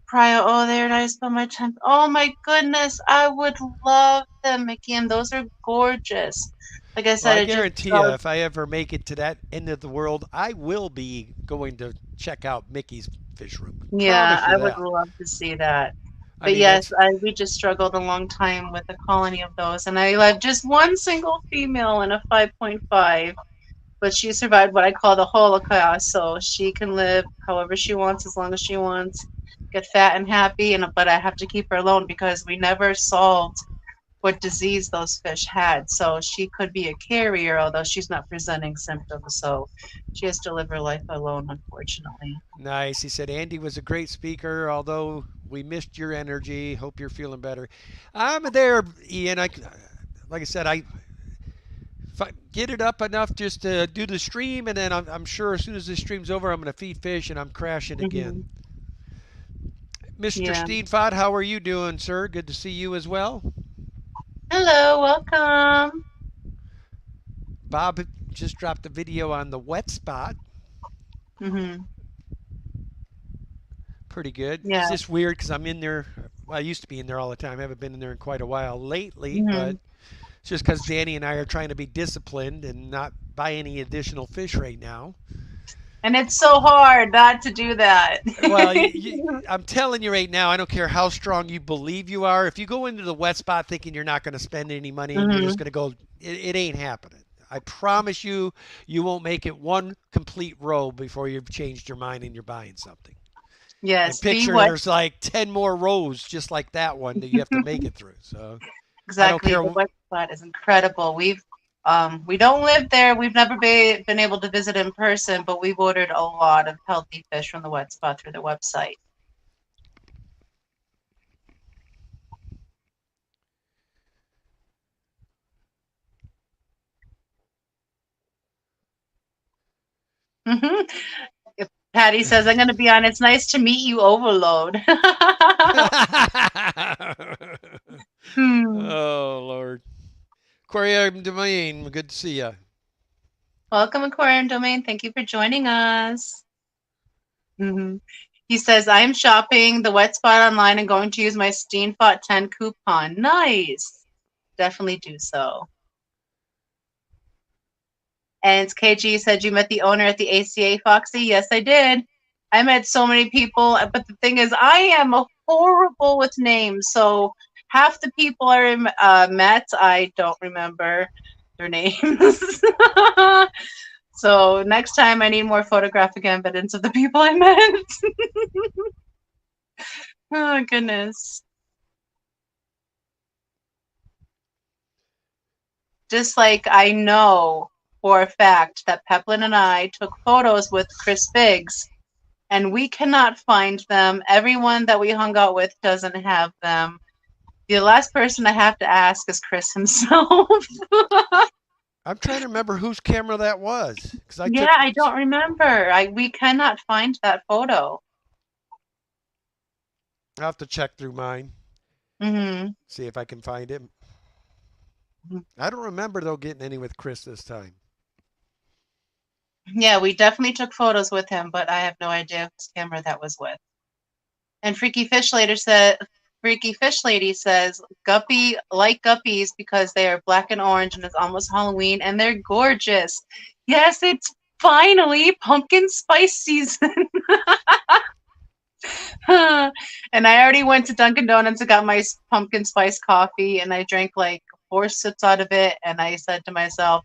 pry. Oh, there I spent my time. Oh my goodness, I would love them, Mickey M. Those are gorgeous. Like I Well, said, I it just guarantee you, if I ever make it to that end of the world, I will be going to check out Mickey's fish room. yeah, Promise you I would that. love to see that. I But mean, yes, that's we just struggled a long time with a colony of those, and I left just one single female in a 5.5, but she survived what I call the Holocaust, so she can live however she wants as long as she wants, get fat and happy, and but I have to keep her alone because we never solved what disease those fish had. So she could be a carrier, although she's not presenting symptoms. So she has to live her life alone, unfortunately. nice. He said Andy was a great speaker, although we missed your energy. Hope you're feeling better. I'm there, Ian. Like I said, I get it up enough just to do the stream, and then I'm sure as soon as this stream's over, I'm going to feed fish and I'm crashing again. Hmm. Mr. Yeah. Steenfod, how are you doing, sir? Good to see you as well. Hello, welcome. Bob just dropped a video on the wet spot. Hmm. Pretty good. It's Yeah. just weird because I'm in there. Well, I used to be in there all the time. I haven't been in there in quite a while lately, but Hmm. it's just because Danny and I are trying to be disciplined and not buy any additional fish right now. And it's so hard not to do that. Well, I'm telling you right now, I don't care how strong you believe you are. If you go into the wet spot thinking you're not going to spend any money and you're just Hmm. going to go, it ain't happening. I promise you, you won't make it one complete row before you've changed your mind and you're buying something. And Yes, be picture what there's like 10 more rows just like that one that you have to make it through. So I don't exactly. care. The wet spot is incredible. We don't live there. We've never been able to visit in person, but we've ordered a lot of healthy fish from the wet spot through the website. hmm Patty says, I'm going to be on. It's nice to meet you, Overload. Hmm. Oh, Lord. Aquarium Domain, good to see you. Welcome, Aquarium Domain. Thank you for joining us. hmm He says, I am shopping the wet spot online and going to use my Steenfot 10 coupon. Nice. Definitely do so. And KG said, you met the owner at the ACA, Foxy? Yes, I did. I met so many people, but the thing is, I am horrible with names. So half the people I met, I don't remember their names. So next time I need more photographic evidence of the people I met. Oh, goodness. Just like I know for a fact that Peplin and I took photos with Chris Biggs, and we cannot find them. Everyone that we hung out with doesn't have them. The last person I have to ask is Chris himself. I'm trying to remember whose camera that was because I Yeah, took. I don't remember. We cannot find that photo. I'll have to check through mine, hmm see if I can find it. I don't remember though getting any with Chris this time. Yeah, we definitely took photos with him, but I have no idea whose camera that was with. And Freaky Fish Lady says, Guppy like guppies because they are black and orange and it's almost Halloween and they're gorgeous. Yes, it's finally pumpkin spice season. And I already went to Dunkin' Donuts and got my pumpkin spice coffee and I drank like 4 sips out of it and I said to myself,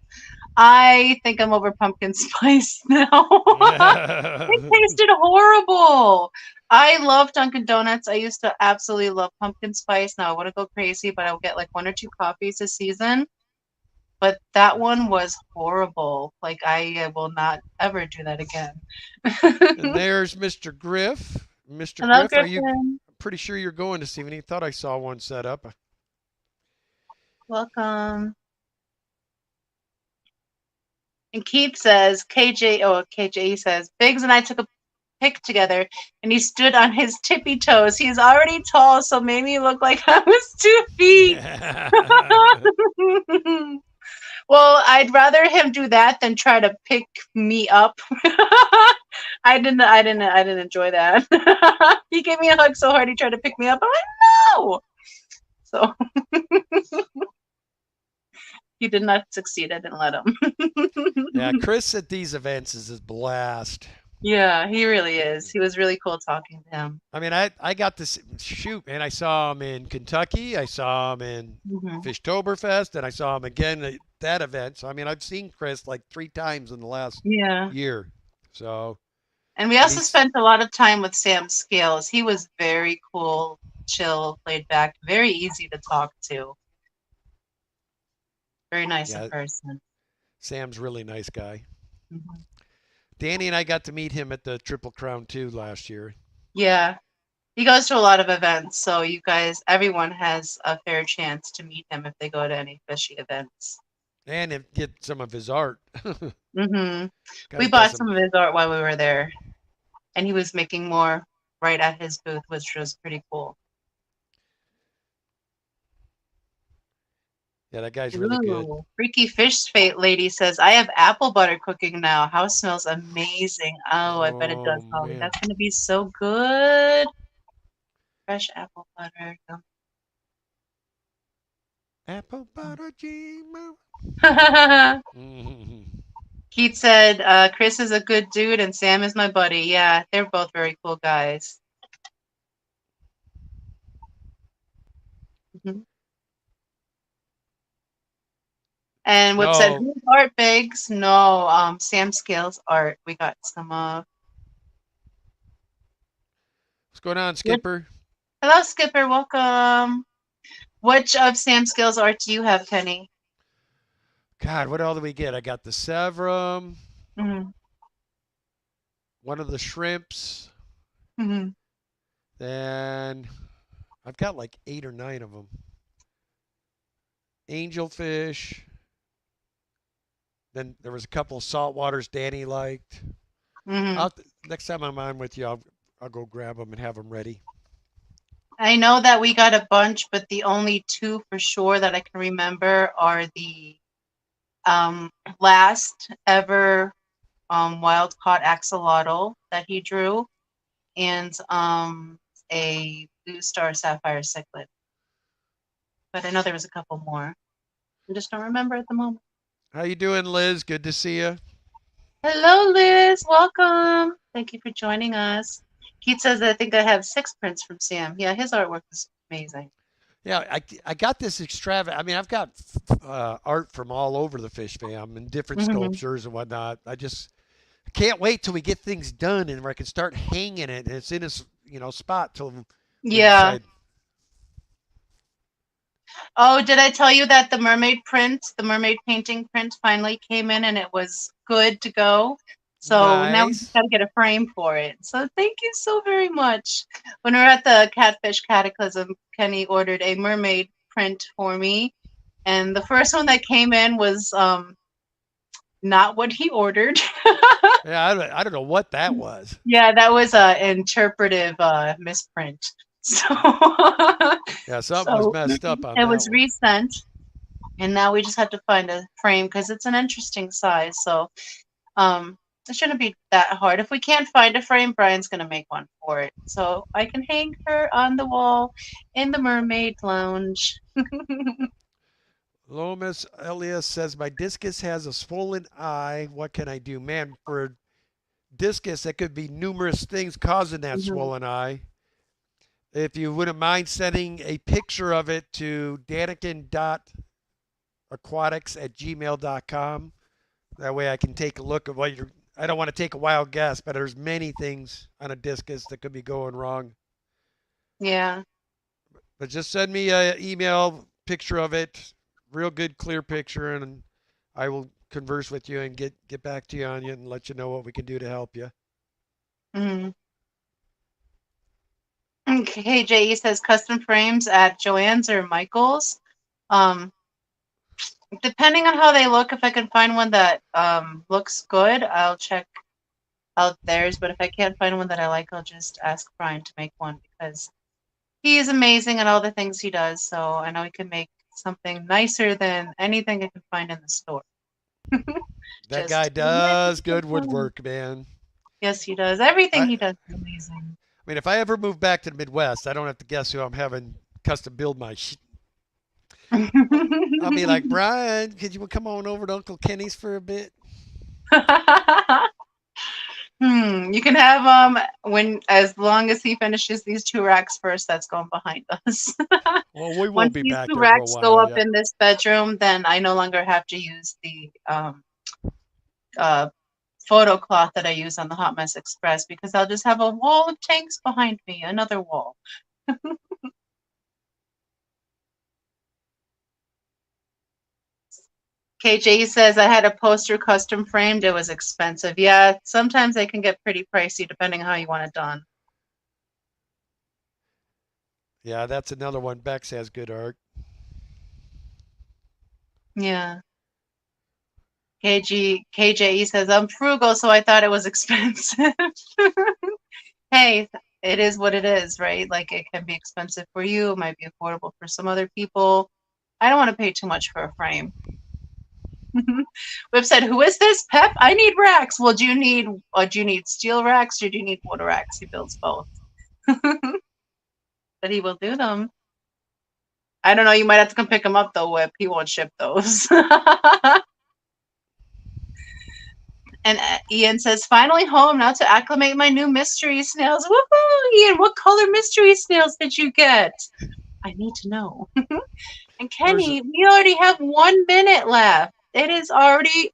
I think I'm over pumpkin spice now. It tasted horrible. I love Dunkin' Donuts. I used to absolutely love pumpkin spice. Now I want to go crazy, but I'll get like 1 or 2 coffees a season. But that one was horrible. Like I will not ever do that again. And there's Mr. Griff. Mr. Hello, Griff, are you Griffin. pretty sure you're going this evening? Thought I saw one set up. Welcome. And Keith says, KJ says, Biggs and I took a pic together and he stood on his tippy toes. He's already tall, so made me look like I was 2 feet. Well, I'd rather him do that than try to pick me up. I didn't enjoy that. He gave me a hug so hard he tried to pick me up. I'm like, no. So he did not succeed. I didn't let Yeah, him. Chris at these events is a blast. Yeah, he really is. He was really cool talking to him. I mean, I got this shoot, man. I saw him in Kentucky. I saw him in hmm Fishtoberfest, and I saw him again at that event. So I mean, I've seen Chris like 3 times in the last Yeah. year. So And we and also he's spent a lot of time with Sam Scales. He was very cool, chill, laid back, very easy to talk to. Very nice in yeah, person. Sam's really nice guy. hmm Danny and I got to meet him at the Triple Crown 2 last year. Yeah. He goes to a lot of events, so you guys, everyone has a fair chance to meet him if they go to any fishy events. And get some of his art. hmm We Guys does bought some. some of his art while we were there, and he was making more right at his booth, which was pretty cool. Yeah, that guy's really good. Ooh, Freaky Fish Fate Lady says, I have apple butter cooking now. House smells amazing. Oh, I bet it Oh does, Holly. man, That's going to be so good. Fresh apple butter. apple butter Gmail. Mm-hmm. Keith said, Chris is a good dude and Sam is my buddy. Yeah, they're both very cool guys. Mhm. And Whip said, No, who's art Biggs? No, Sam Scales art. We got some of. What's going on, What- Skipper? Hello, Skipper. Welcome. Which of Sam's Skills art do you have, Kenny? God, what all do we get? I got the Severum, Mm-hmm. one of the shrimps, Mm-hmm. then I've got like 8 or 9 of them. Angelfish. Then there was a couple of saltwaters Danny liked. Mm-hmm. Next time I'm on with you, I'll go grab them and have them ready. I know that we got a bunch, but the only two for sure that I can remember are the um, last ever wild caught axolotl that he drew, and a blue star sapphire cichlid. But I know there was a couple more. I just don't remember at the moment. How you doing, Liz? Good to see you. Hello, Liz. Welcome. Thank you for joining us. Keith says, I think I have 6 prints from Sam. Yeah, his artwork is amazing. Yeah, I got this extravagant. I mean, I've got art from all over the fish fam and different Hmm. sculptures and whatnot. I can't wait till we get things done and where I can start hanging it and it's in its spot till we Yeah. decide. Oh, did I tell you that the mermaid painting print finally came in and it was good to go? So now we just Nice. got to get a frame for it. So thank you so very much. When we were at the Catfish Cataclysm, Kenny ordered a mermaid print for me. And the first one that came in was not what he ordered. Yeah, I don't know what that was. Yeah, that was a interpretive misprint. So, Yeah, something was so messed up on it that was one. resent, and now we just have to find a frame because it's an interesting size. So, it shouldn't be that hard. If we can't find a frame, Brian's gonna make one for it, so I can hang her on the wall in the mermaid lounge. Lomas Elias says my discus has a swollen eye. What can I do, man? For a discus, that could be numerous things causing that Mhm. swollen eye. If you wouldn't mind sending a picture of it to daniken.aquatics@gmail.com. That way I can take a look at what you're. I don't want to take a wild guess, but there's many things on a discus that could be going wrong. Yeah. But just send me an email picture of it, real good, clear picture, and I will converse with you and get back to you on you and let you know what we can do to help you. Mhm. Okay, JE says custom frames at Joann's or Michael's. Um, Depending on how they look, if I can find one that looks good, I'll check out theirs. But if I can't find one that I like, I'll just ask Brian to make one because he is amazing at all the things he does. So I know he can make something nicer than anything I can find in the store. That guy Just does good woodwork, man. yes, he does. Everything I he does is amazing. mean, if I ever move back to the Midwest, I don't have to guess who I'm having custom build my. I'll be like, Brian, could you come on over to Uncle Kenny's for a bit? You can have when as long as he finishes these 2 racks first, that's going behind us. Well, we won't Once be these back two there for a racks go while up yet. in this bedroom, then I no longer have to use the uh, photo cloth that I use on the Hot Mess Express because I'll just have a wall of tanks behind me, another wall. KJ says I had a poster custom framed. It was expensive. Yeah, sometimes they can get pretty pricey depending how you want it done. Yeah, that's another one. Bex has good art. Yeah. KJE says I'm frugal, so I thought it was expensive. Hey, it is what it is, right? Like it can be expensive for you, it might be affordable for some other people. I don't want to pay too much for a frame. We've said, "Who is this, Pep? I need racks." Well, do you need steel racks or do you need wood racks? He builds both, but he will do them. I don't know. You might have to come pick them up though, Whip. He won't ship those. And Ian says, "Finally home now to acclimate my new mystery snails." Woohoo, Ian! What color mystery snails did you get? I need to know. And There's Kenny, we already have 1 minute left. It is already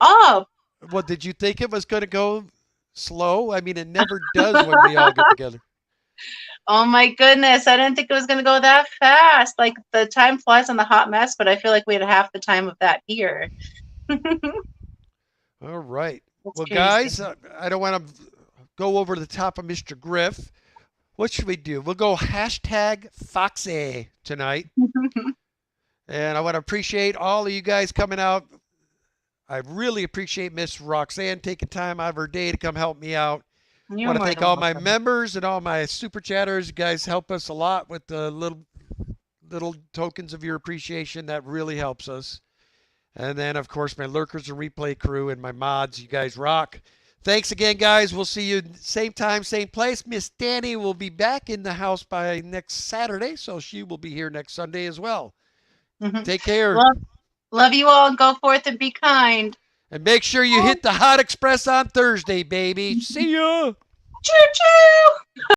up. what did you think it was going to go slow? I mean, it never does when we all get together. Oh my goodness. I didn't think it was going to go that fast. Like the time flies on the hot mess, but I feel like we had half the time of that here. All right. That's Well, crazy. guys, I don't want to go over the top of Mr. Griff. What should we do? We'll go hashtag Foxy tonight. And I want to appreciate all of you guys coming out. I really appreciate Miss Roxanne taking time out of her day to come help me out. I You're want to more thank than all my welcome. members and all my super chatters. You guys help us a lot with the little tokens of your appreciation. That really helps us. And then, of course, my lurkers and replay crew and my mods. You guys rock. Thanks again, guys. We'll see you same time, same place. Miss Danny will be back in the house by next Saturday, so she will be here next Sunday as well. Take care. love, love you all. Go forth and be kind. And make sure you hit the Hot Express on Thursday, baby. See ya. Choo choo.